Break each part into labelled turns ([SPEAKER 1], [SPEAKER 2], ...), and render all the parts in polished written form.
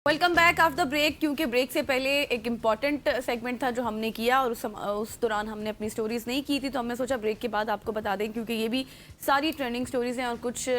[SPEAKER 1] Welcome back after break. क्योंकि break से पहले एक इम्पॉर्टेंट सेगमेंट था जो हमने किया और उस दौरान हमने अपनी स्टोरीज नहीं की थी, तो हमने सोचा ब्रेक के बाद आपको बता दें, क्योंकि ये भी सारी ट्रेंडिंग स्टोरीज हैं और कुछ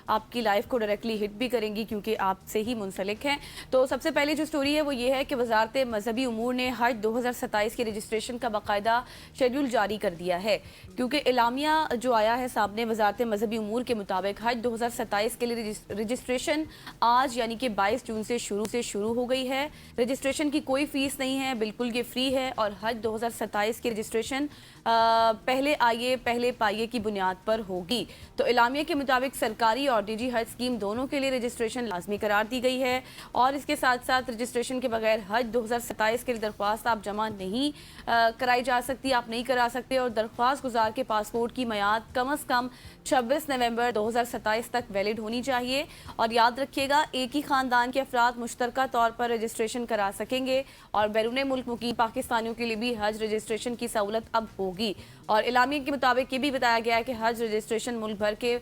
[SPEAKER 1] आपकी लाइफ को डायरेक्टली हिट भी करेंगी क्योंकि आपसे ही मुंसलिक हैं। तो सबसे पहले जो स्टोरी है वो ये है कि वजारत मजहबी उमूर ने हज 2027 के रजिस्ट्रेशन का बाकायदा शेड्यूल जारी कर दिया है, क्योंकि एलामिया जो आया है सामने वजारत मजहबी उमूर के मुताबिक हज 2027 के लिए रजिस्ट्रेशन आज यानी कि 22 जून से शुरू हो गई है। रजिस्ट्रेशन की कोई फीस नहीं है, बिल्कुल ये फ्री है और हज 2027 की रजिस्ट्रेशन पहले आइए पहले पाइए की बुनियाद पर होगी। तो एलामिया के मुताबिक सरकारी और निजी हज स्कीम दोनों के लिए रजिस्ट्रेशन लाजमी करार दी गई है और इसके साथ साथ रजिस्ट्रेशन के बगैर हज 2027 के लिए दरख्वास्त आप जमा नहीं कराई जा सकती, आप नहीं करा सकते और दरख्वास्त गुजार के पासपोर्ट की मियाद कम अज़ कम 26 नवंबर 2027 तक वैलिड होनी चाहिए। और याद रखिएगा, एक ही खानदान के अफराद मुश्तरका तौर पर रजिस्ट्रेशन करा सकेंगे और बैरून मुल्क मुकीम पाकिस्तानियों के लिए भी हज रजिस्ट्रेशन की सहूलत अब होगी। और इलामिया के मुताबिक ये भी बताया गया है कि हज रजिस्ट्रेशन मुल्क भर के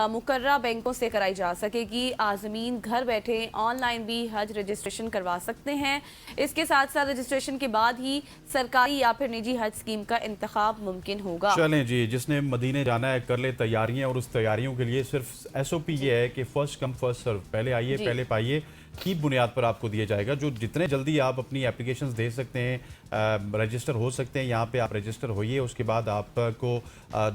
[SPEAKER 1] मुकर्रा बैंकों से कराई जा सकेगी। आज़मीन घर बैठे ऑनलाइन भी हज रजिस्ट्रेशन करवा सकते हैं। इसके साथ साथ रजिस्ट्रेशन के बाद ही सरकारी या फिर निजी हज स्कीम का इंतखाब मुमकिन होगा।
[SPEAKER 2] चलें जी, जिसने मदीने जाना है कर ले तैयारियां और उस तैयारियों के लिए सिर्फ एसओपी ये है कि फर्स्ट कम फर्स्ट सर्व, पहले आइए पहले पाइए की बुनियाद पर आपको दिया जाएगा। जो जितने जल्दी आप अपनी एप्लीकेशंस दे सकते हैं, रजिस्टर हो सकते हैं, यहाँ पे आप रजिस्टर होइए। उसके बाद आपको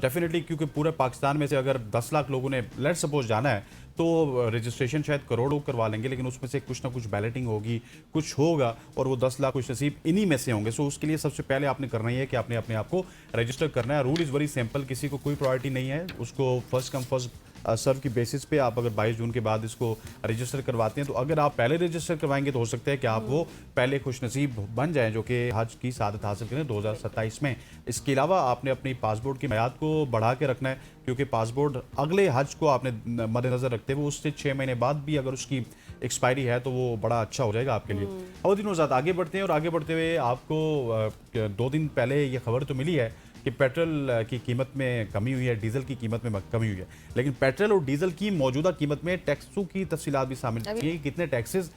[SPEAKER 2] डेफिनेटली, क्योंकि पूरे पाकिस्तान में से अगर 10 लाख लोगों ने लेट सपोज जाना है तो रजिस्ट्रेशन शायद करोड़ों करवा लेंगे, लेकिन उसमें से कुछ ना कुछ बैलेटिंग होगी, कुछ होगा और वो 10 लाख कुछ नसीब इन्हीं में से होंगे। सो उसके लिए सबसे पहले आपने करना ही है कि आपने अपने आप को रजिस्टर करना है। रूल इज़ वेरी सिंपल, किसी को कोई प्रायोरिटी नहीं है, उसको फर्स्ट कम फर्स्ट सर्व की बेसिस पे आप अगर 22 जून के बाद इसको रजिस्टर करवाते हैं तो अगर आप पहले रजिस्टर करवाएंगे तो हो सकता है कि आप वो पहले खुशनसीब बन जाएं जो कि हज की सादत हासिल करें 2027 में। इसके अलावा आपने अपनी पासपोर्ट की मियाद को बढ़ा के रखना है, क्योंकि पासपोर्ट अगले हज को आपने मद्देनजर रखते हुए उससे 6 महीने बाद भी अगर उसकी एक्सपायरी है तो वो बड़ा अच्छा हो जाएगा आपके लिए। और दिनों ज़्यादा आगे बढ़ते हैं और आगे बढ़ते हुए आपको 2 दिन पहले ये खबर तो मिली है कि पेट्रोल की कीमत में कमी हुई है, डीजल की कीमत में कमी हुई है, लेकिन पेट्रोल और डीजल की मौजूदा कीमत में टैक्सों की तफसीलात भी शामिल की, कितने टैक्सेस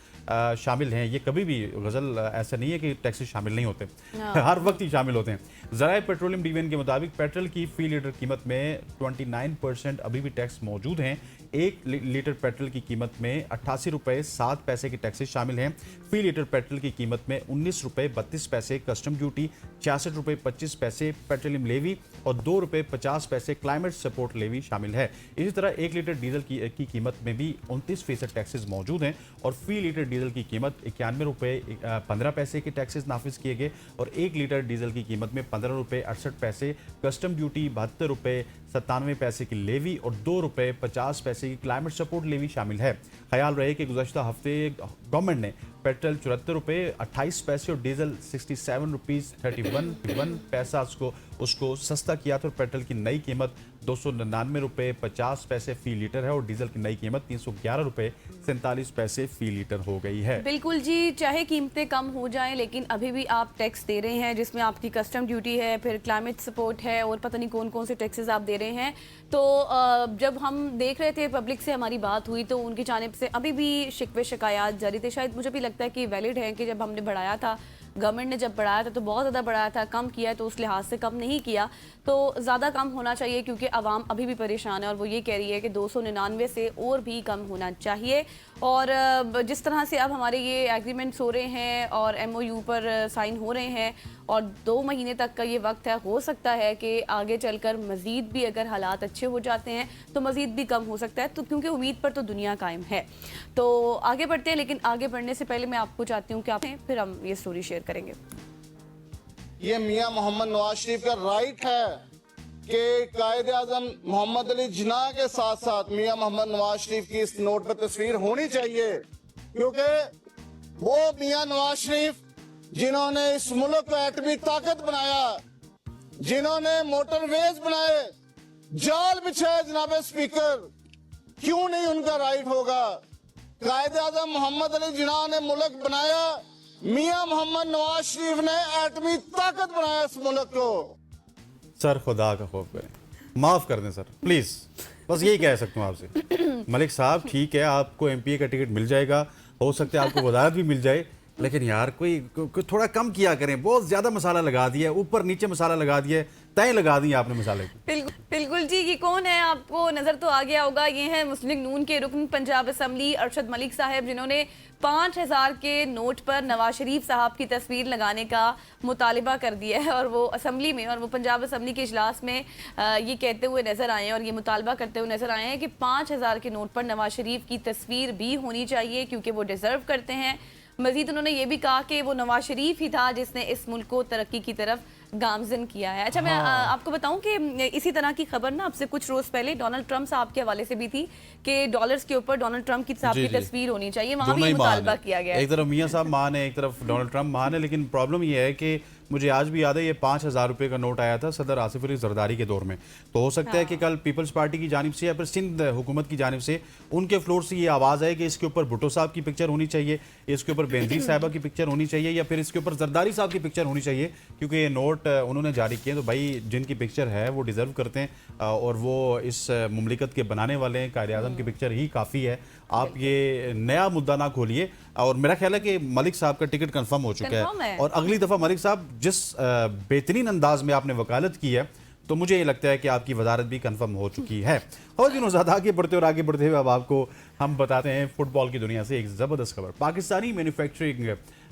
[SPEAKER 2] शामिल हैं। ये कभी भी गज़ल ऐसा नहीं है कि टैक्सेस शामिल नहीं होते, हर वक्त ही शामिल होते हैं। ज़राए पेट्रोलियम डिवीजन के मुताबिक पेट्रोल की फी लीटर कीमत में 29% अभी भी टैक्स मौजूद हैं। 1 लीटर पेट्रोल की कीमत में 88 रुपये 7 पैसे के टैक्सेस शामिल हैं। फी लीटर पेट्रोल की कीमत में 19 रुपये 32 पैसे कस्टम ड्यूटी, 66 रुपये 25 पैसे पेट्रोलियम लेवी और 2 रुपये 50 पैसे क्लाइमेट सपोर्ट लेवी शामिल है। इसी तरह 1 लीटर डीजल की कीमत में भी 29% टैक्सेस मौजूद हैं और फी लीटर डीजल की कीमत 91 रुपये 15 पैसे के टैक्सेस नाफिज किए गए और 1 लीटर डीजल की कीमत में 15 रुपये 68 पैसे कस्टम ड्यूटी, 72 रुपये 97 पैसे की लेवी और 2 रुपये 50 पैसे की क्लाइमेट सपोर्ट लेवी शामिल है। ख्याल रहे कि गुज़श्ता हफ्ते गवर्नमेंट ने पेट्रोल 74 रुपये 28 पैसे और डीजल 67 रुपीज़ 31 पैसा उसको सस्ता किया था और पेट्रोल की नई कीमत 299 रुपये 50 पैसे फी लीटर है और डीजल की नई कीमत 311 रुपये 47 पैसे फी लीटर हो गई है।
[SPEAKER 1] बिल्कुल जी, चाहे कीमतें कम हो जाएं लेकिन अभी भी आप टैक्स दे रहे हैं, जिसमें आपकी कस्टम ड्यूटी है, फिर क्लाइमेट सपोर्ट है और पता नहीं कौन कौन से टैक्सेस आप दे रहे हैं। तो जब हम देख रहे थे, पब्लिक से हमारी बात हुई तो उनकी जानिब से अभी भी शिकवे शिकायत जारी थे। शायद मुझे भी लगता है कि वैलिड है कि जब हमने बढ़ाया था, गवर्नमेंट ने जब बढ़ाया था तो बहुत ज़्यादा बढ़ाया था, कम किया है तो उस लिहाज से कम नहीं किया, तो ज़्यादा कम होना चाहिए क्योंकि आवाम अभी भी परेशान है और वो ये कह रही है कि 299 से और भी कम होना चाहिए। और जिस तरह से अब हमारे ये एग्रीमेंट्स हो रहे हैं और MOU पर साइन हो रहे हैं और 2 महीने तक का ये वक्त है, हो सकता है कि आगे चलकर मज़ीद भी अगर हालात अच्छे हो जाते हैं तो मज़ीद भी कम हो सकता है, तो क्योंकि उम्मीद पर तो दुनिया कायम है। तो आगे बढ़ते हैं, लेकिन आगे बढ़ने से पहले मैं आपको चाहती हूँ कि आप फिर हम ये स्टोरी शेयर करेंगे।
[SPEAKER 3] ये मियां मोहम्मद नवाज शरीफ का राइट है कि कायद-ए-आज़म मोहम्मद अली जिन्ना के साथ साथ मियां मोहम्मद नवाज शरीफ की इस नोट पर तस्वीर होनी चाहिए, क्योंकि वो मियां नवाज शरीफ जिन्होंने इस मुल्क को एटमी ताकत बनाया, जिन्होंने मोटरवेज बनाए, जाल बिछाए, जनाब स्पीकर, क्यों नहीं उनका राइट होगा? कायद-ए-आज़म मोहम्मद अली जिन्ना ने मुल्क बनाया, मियां मोहम्मद नवाज शरीफ ने एटमी ताकत बनाया इस मुल्क को।
[SPEAKER 2] सर खुदा का खौफ करें, माफ़ कर दें सर प्लीज़, बस यही कह सकता हूँ आपसे। मलिक साहब ठीक है, आपको MPA का टिकट मिल जाएगा, हो सकता है आपको वजारत भी मिल जाए, लेकिन यार कोई थोड़ा कम किया करें। बहुत ज्यादा मसाला लगा दिया, ऊपर नीचे मसाला लगा दिया, तय लगा दिए आपने मसाले को।
[SPEAKER 1] बिल्कुल बिल्कुल जी। ये कौन है आपको नजर तो आ गया होगा, ये है मुस्लिम लीग नून के रुकन पंजाब असम्बली अरशद मलिक साहब, जिन्होंने 5000 के नोट पर नवाज शरीफ साहब की तस्वीर लगाने का मुतालिबा कर दिया है। और वो असम्बली में, और वो पंजाब असम्बली के इजलास में ये कहते हुए नजर आए हैं और ये मुतालबा करते हुए नजर आए हैं कि 5000 के नोट पर नवाज शरीफ की तस्वीर भी होनी चाहिए क्योंकि वो डिजर्व करते हैं। मजीद उन्होंने ये भी कहा कि वो नवाज शरीफ ही था जिसने इस मुल्क को तरक्की की तरफ गामजन किया है। अच्छा, मैं आपको बताऊं कि इसी तरह की खबर ना आपसे कुछ रोज पहले डोनाल्ड ट्रंप साहब के हवाले से भी थी कि डॉलर्स के ऊपर डोनाल्ड ट्रंप की साहब की तस्वीर होनी चाहिए, वहां भी मुतालबा किया गया है।
[SPEAKER 2] एक तरफ मियां साहब मान है, एक तरफ डोनाल्ड ट्रंप मान है, लेकिन प्रॉब्लम ये है कि मुझे आज भी याद है ये 5000 रुपए का नोट आया था सदर आसिफ अली जरदारी के दौर में। तो हो सकता है कि कल पीपल्स पार्टी की जानिब से या फिर सिंध हुकूमत की जानिब से उनके फ्लोर से ये आवाज़ है कि इसके ऊपर भुट्टो साहब की पिक्चर होनी चाहिए, इसके ऊपर बेनजीर साहिबा की पिक्चर होनी चाहिए, या फिर इसके ऊपर जरदारी साहब की पिक्चर होनी चाहिए, क्योंकि ये नोट उन्होंने जारी किए। तो भाई जिनकी पिक्चर है वो डिज़र्व करते हैं और वो इस मुमलिकत के बनाने वाले हैं, कायद आज़म की पिक्चर ही काफ़ी है। आप ये नया मुद्दा ना खोलिए। और मेरा ख्याल है कि मलिक साहब का टिकट कंफर्म हो चुका है और अगली दफ़ा मलिक साहब जिस बेहतरीन अंदाज में आपने वकालत की है, तो मुझे ये लगता है कि आपकी वजारत भी कंफर्म हो चुकी है। और दिनों ज़्यादा आगे बढ़ते और आगे बढ़ते हुए अब आपको हम बताते हैं फुटबॉल की दुनिया से एक ज़बरदस्त खबर। पाकिस्तानी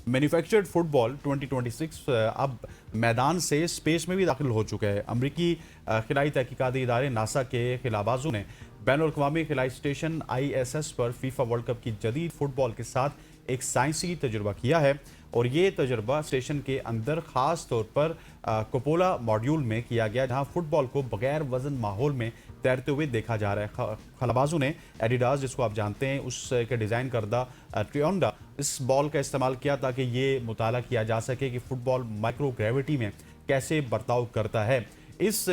[SPEAKER 2] मैन्युफैक्चर्ड फुटबॉल 2026 अब मैदान से स्पेस में भी दाखिल हो चुका है। अमरीकी खिलाई तहकीकाती इदारे नासा के खिलाबाजों ने बैनुल-अक़वामी खिलाई स्टेशन ISS पर फीफा वर्ल्ड कप की जदीद फुटबॉल के साथ एक साइंसी तजुर्बा किया है। और ये तजुर्बा स्टेशन के अंदर ख़ास तौर पर कोपोला मॉड्यूल में किया गया, जहां फुटबॉल को बगैर वजन माहौल में तैरते हुए देखा जा रहा है। खलाबाजों ने एडिडास, जिसको आप जानते हैं, उसके डिज़ाइन करदा ट्रियोंडा इस बॉल का इस्तेमाल किया ताकि ये मुताला किया जा सके कि फुटबॉल माइक्रो ग्रेविटी में कैसे बर्ताव करता है। इस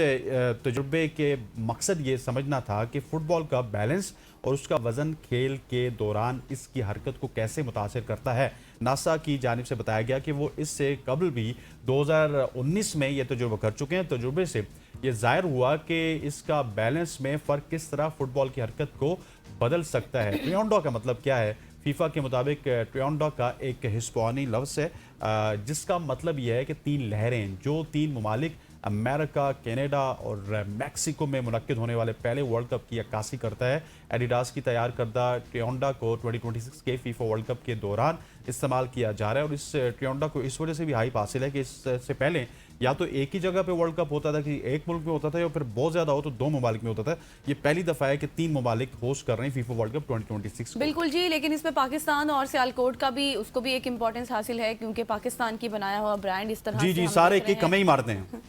[SPEAKER 2] तजुर्बे के मकसद ये समझना था कि फुटबॉल का बैलेंस और उसका वजन खेल के दौरान इसकी हरकत को कैसे मुतासर करता है। नासा की जानिब से बताया गया कि वो इससे कबल भी 2019 में ये तजुर्बा कर चुके हैं। तजुर्बे से ये ज़ाहिर हुआ कि इसका बैलेंस में फ़र्क किस तरह फुटबॉल की हरकत को बदल सकता है। ट्रियोंडा का मतलब क्या है? फीफा के मुताबिक ट्रियोंडा का एक हिस्पानी लफ्ज़ है जिसका मतलब यह है कि 3 लहरें, जो 3 ममालिक अमेरिका, कनाडा और मैक्सिको में मुनक्किद होने वाले पहले वर्ल्ड कप की अक्कासी करता है। एडिडास की तैयार करदा ट्रियोंडा को 2026 के फीफा वर्ल्ड कप के दौरान इस्तेमाल किया जा रहा है। और इस ट्रियोंडा को इस वजह से भी हाइप हासिल है कि इससे पहले या तो एक ही जगह पे वर्ल्ड कप होता था कि एक मुल्क में होता था, या फिर बहुत ज़्यादा हो तो 2 ममालिक में होता था। ये पहली दफ़ा है कि 3 ममालिक होस्ट कर रहे हैं फीफा वर्ल्ड कप 2026।
[SPEAKER 1] बिल्कुल जी, लेकिन इसमें पाकिस्तान और सियालकोट का भी, उसको भी एक इंपॉर्टेंस हासिल है क्योंकि पाकिस्तान की बनाया हुआ ब्रांड इस तरह
[SPEAKER 2] जी सारे किक हमें ही मारते हैं।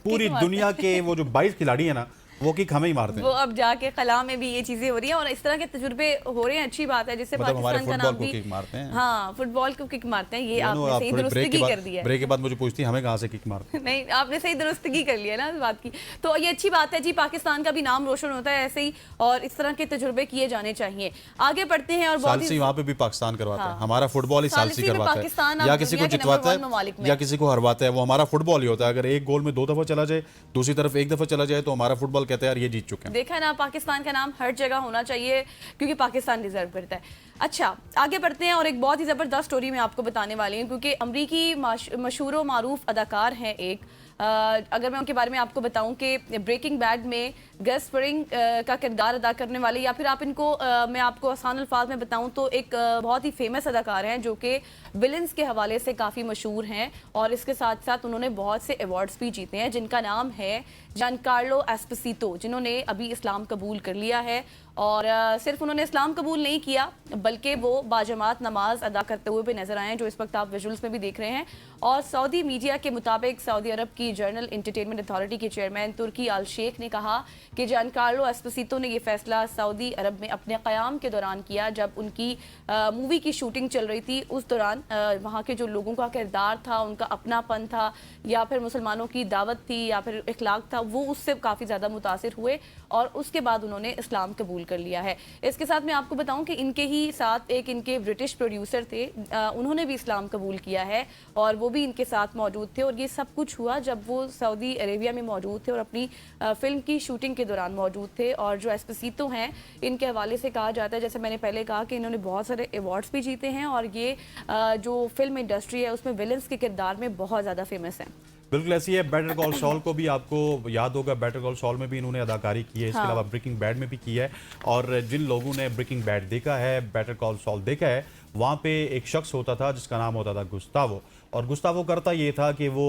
[SPEAKER 2] पूरी दुनिया के वो जो 22 खिलाड़ी है ना, वो किक हमें ही मारते हैं।
[SPEAKER 1] वो अब जाके खला में भी ये चीजें हो रही हैं और इस तरह के तजुर्बे हो रहे हैं, अच्छी बात है, जिससे पाकिस्तान का नाम भी, हाँ, फुटबॉल को किक मारते हैं। ये आपने सही दुरुस्तगी कर दी है।
[SPEAKER 2] ब्रेक के बाद मुझे पूछती है हमें कहाँ से किक मारते हैं।
[SPEAKER 1] नहीं, आपने सही दुरुस्तगी कर लिया ना इस बात की, तो ये अच्छी बात है जी। पाकिस्तान का भी नाम रोशन होता है ऐसे ही, और इस तरह के तजुर्बे किए जाने चाहिए। आगे बढ़ते हैं। और
[SPEAKER 2] सालसी वहाँ पे भी पाकिस्तान करवाता है, हमारा फुटबॉल ही सालसी करवाता है, या किसी को जितवाता है या किसी को हरवाता है, वो हमारा फुटबॉल ही होता है। अगर एक गोल में 2 दफा चला जाए, दूसरी तरफ 1 दफा चला जाए, तो हमारा फुटबॉल कहता है यार ये जीत चुके हैं।
[SPEAKER 1] देखा ना, पाकिस्तान का नाम हर जगह होना चाहिए क्योंकि पाकिस्तान डिजर्व करता है। अच्छा, आगे बढ़ते हैं और एक बहुत ही ज़बरदस्त स्टोरी मैं आपको बताने वाली हूँ क्योंकि अमरीकी मशहूर व मारूफ अदाकार हैं एक, अगर मैं उनके बारे में आपको बताऊं कि ब्रेकिंग बैड में गस फ्रिंग का किरदार अदा करने वाले, या फिर आप इनको मैं आपको आसान अल्फाज में बताऊं तो एक बहुत ही फेमस अदाकार हैं जो कि विलन्स के हवाले से काफ़ी मशहूर हैं और इसके साथ साथ उन्होंने बहुत से अवार्ड्स भी जीते हैं, जिनका नाम है जानकार्लो एस्पोसितो, जिन्होंने अभी इस्लाम कबूल कर लिया है। और सिर्फ उन्होंने इस्लाम कबूल नहीं किया बल्कि वो बाजमात नमाज अदा करते हुए भी नजर आए हैं, जो इस वक्त आप विजुअल्स में भी देख रहे हैं। और सऊदी मीडिया के मुताबिक सऊदी अरब की जर्नल इंटरटेनमेंट अथॉरिटी के चेयरमैन तुर्की आल शेख ने कहा कि जानकार्लो एस्पोसितो ने यह फैसला सऊदी अरब में अपने क़याम के दौरान किया, जब उनकी मूवी की शूटिंग चल रही थी। उस दौरान वहाँ के जो लोगों का किरदार था, उनका अपनापन था, या फिर मुसलमानों की दावत थी, या फिर इखलाक था, वो उससे काफ़ी ज़्यादा मुतासिर हुए और उसके बाद उन्होंने इस्लाम कबूल कर लिया है। इसके साथ मैं आपको बताऊं कि इनके ही साथ एक इनके ब्रिटिश प्रोड्यूसर थे, उन्होंने भी इस्लाम कबूल किया है और वो भी इनके साथ मौजूद थे। और ये सब कुछ हुआ जब वो सऊदी अरेबिया में मौजूद थे और अपनी फिल्म की शूटिंग के दौरान मौजूद थे। और जो एस्पोसितो हैं, इनके हवाले से कहा जाता है, जैसे मैंने पहले कहा, कि इन्होंने बहुत सारे अवार्ड्स भी जीते हैं और ये जो फिल्म इंडस्ट्री है उसमें विलन्स के किरदार में बहुत ज़्यादा फेमस हैं।
[SPEAKER 2] बिल्कुल ऐसी है। बेटर कॉल सॉल को भी आपको याद होगा, बेटर कॉल सॉल में भी इन्होंने अदाकारी की है, इसके अलावा ब्रेकिंग बैड में भी की है। और जिन लोगों ने ब्रेकिंग बैड देखा है, बेटर कॉल सॉल देखा है, वहाँ पे एक शख्स होता था जिसका नाम होता था गुस्तावो। और गुस्तावो करता ये था कि वो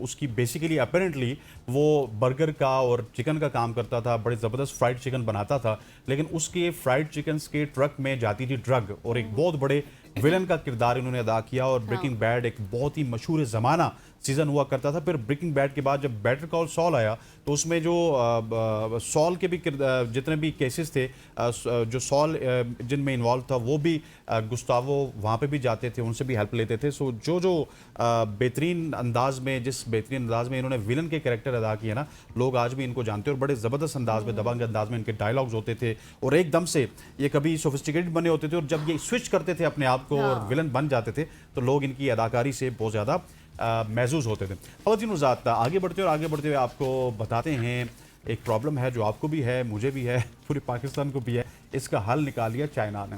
[SPEAKER 2] उसकी बेसिकली अपेरेंटली वो बर्गर का और चिकन का काम करता था, बड़े ज़बरदस्त फ्राइड चिकन बनाता था, लेकिन उसके फ्राइड चिकन के ट्रक में जाती थी ड्रग, और एक बहुत बड़े विलन का किरदार इन्होंने अदा किया। और ब्रेकिंग बैड एक बहुत ही मशहूर ज़माना सीजन हुआ करता था। फिर ब्रेकिंग बैड के बाद जब बेटर कॉल सॉल आया तो उसमें जो सॉल के भी जितने भी केसेस थे, जो सॉल जिनमें इन्वॉल्व था, वो भी गुस्तावो वहाँ पे भी जाते थे, उनसे भी हेल्प लेते थे। सो जो बेहतरीन अंदाज में, जिस बेहतरीन अंदाज में इन्होंने विलन के कैरेक्टर अदा किए ना, लोग आज भी इनको जानते हैं। और बड़े ज़बरदस्त अंदाज में, दबंग अंदाज में इनके डायलॉग्स होते थे और एकदम से ये कभी सोफिस्टिकेटेड बने होते थे, और जब ये स्विच करते थे अपने आप को और विलन बन जाते थे तो लोग इनकी अदाकारी से बहुत ज़्यादा महसूस होते थे। ख़वातीन हज़रात, आगे बढ़ते हुए आपको बताते हैं एक प्रॉब्लम है जो आपको भी है, मुझे भी है, पूरे पाकिस्तान को भी है। इसका हल निकाल लिया चाइना ने।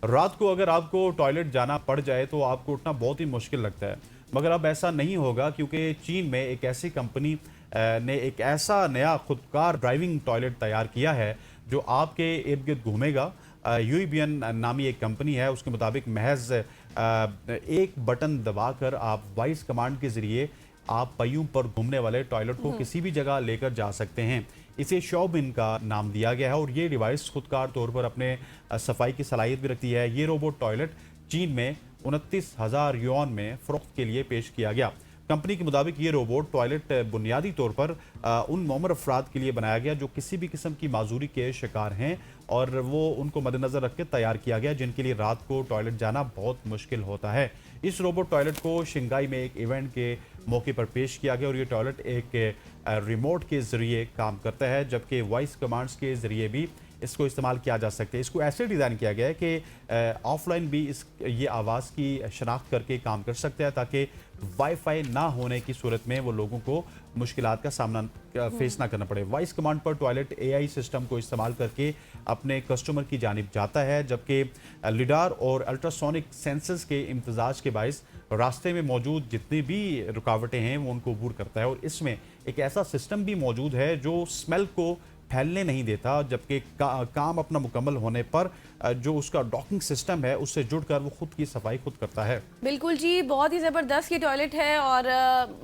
[SPEAKER 2] रात को अगर आपको टॉयलेट जाना पड़ जाए तो आपको उठना बहुत ही मुश्किल लगता है, मगर अब ऐसा नहीं होगा, क्योंकि चीन में एक ऐसी कंपनी ने एक ऐसा नया खुदकार ड्राइविंग टॉयलेट तैयार किया है जो आपके इर्द गिर्द घूमेगा। यूईबियन नामी एक कंपनी है, उसके मुताबिक महज एक बटन दबाकर आप वॉइस कमांड के ज़रिए आप पहियों पर घूमने वाले टॉयलेट को किसी भी जगह लेकर जा सकते हैं। इसे शॉबिन का नाम दिया गया है और ये डिवाइस खुदकार तौर पर अपने सफाई की सलाहियत भी रखती है। ये रोबोट टॉयलेट चीन में 29,000 युआन में फ़रोख्त के लिए पेश किया गया। कंपनी के मुताबिक ये रोबोट टॉयलेट बुनियादी तौर पर उन मौमर अफराद के लिए बनाया गया जो किसी भी किस्म की माजूरी के शिकार हैं, और वो उनको मद्देनज़र रख के तैयार किया गया जिनके लिए रात को टॉयलेट जाना बहुत मुश्किल होता है। इस रोबोट टॉयलेट को शंघाई में एक इवेंट के मौके पर पेश किया गया और ये टॉयलेट एक रिमोट के ज़रिए काम करता है, जबकि वॉइस कमांड्स के ज़रिए भी इसको इस्तेमाल किया जा सकता है। इसको ऐसे डिज़ाइन किया गया है कि ऑफलाइन भी ये आवाज़ की शनाख्त करके काम कर सकता है, ताकि वाईफाई ना होने की सूरत में वो लोगों को मुश्किलात का सामना फेस ना करना पड़े। वॉइस कमांड पर टॉयलेट एआई सिस्टम को इस्तेमाल करके अपने कस्टमर की जानिब जाता है, जबकि लिडार और अल्ट्रासोनिक सेंसर्स के इम्तजाज के बायस रास्ते में मौजूद जितनी भी रुकावटें हैं वो उनको अबूर करता है। और इसमें एक ऐसा सिस्टम भी मौजूद है जो स्मेल को फैलने नहीं देता, जबकि काम अपना मुकम्मल होने पर जो उसका डॉकिंग सिस्टम है उससे जुड़कर वो खुद की सफाई खुद करता है।
[SPEAKER 1] बिल्कुल जी, बहुत ही ज़बरदस्त ये टॉयलेट है और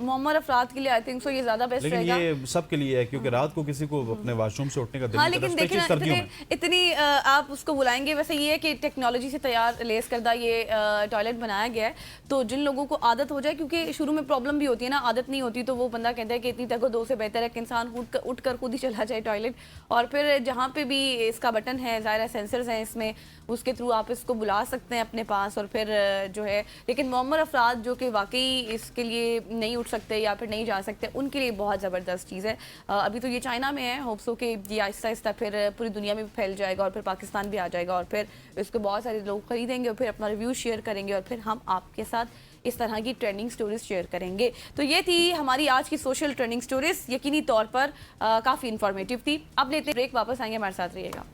[SPEAKER 1] मौमर अफराद के लिए आई थिंक सो ये ज़्यादा बेस्ट रहेगा।
[SPEAKER 2] ये सब के लिए है, क्योंकि रात को किसी को अपने वॉशरूम से उठने का दिल
[SPEAKER 1] हाँ,
[SPEAKER 2] नहीं
[SPEAKER 1] लेकिन
[SPEAKER 2] करता,
[SPEAKER 1] देखिए इतनी आप उसको बुलाएंगे। वैसे ये है कि टेक्नोलॉजी से तैयार लेस करदा ये टॉयलेट बनाया गया है, तो जिन लोगों को आदत हो जाए, क्योंकि शुरू में प्रॉब्लम भी होती है ना, आदत नहीं होती, तो वो बंदा कहता है कि इतनी तक दो से बेहतर है कि इंसान उठ कर खुद ही चला जाए टॉयलेट। और फिर जहाँ पे भी इसका बटन है, ज़ाहिर सेंसर्स हैं इसमें, उसके थ्रू आप इसको बुला सकते हैं अपने पास। और फिर जो है, लेकिन मौमर अफराद जो कि वाकई इसके लिए नहीं उठ सकते या फिर नहीं जा सकते, उनके लिए बहुत ज़बरदस्त चीज़ है। अभी तो ये चाइना में है, होप्सो कि ये आहिस्ता आहिस्ता फिर पूरी दुनिया में भी फैल जाएगा और फिर पाकिस्तान भी आ जाएगा और फिर इसको बहुत सारे लोग खरीदेंगे और फिर अपना रिव्यू शेयर करेंगे और फिर हम आपके साथ इस तरह की ट्रेंडिंग स्टोरीज शेयर करेंगे। तो ये थी हमारी आज की सोशल ट्रेंडिंग स्टोरीज, यकीनी तौर पर काफ़ी इंफॉर्मेटिव थी। अब लेते हैं ब्रेक, वापस आएंगे, हमारे साथ रहिएगा।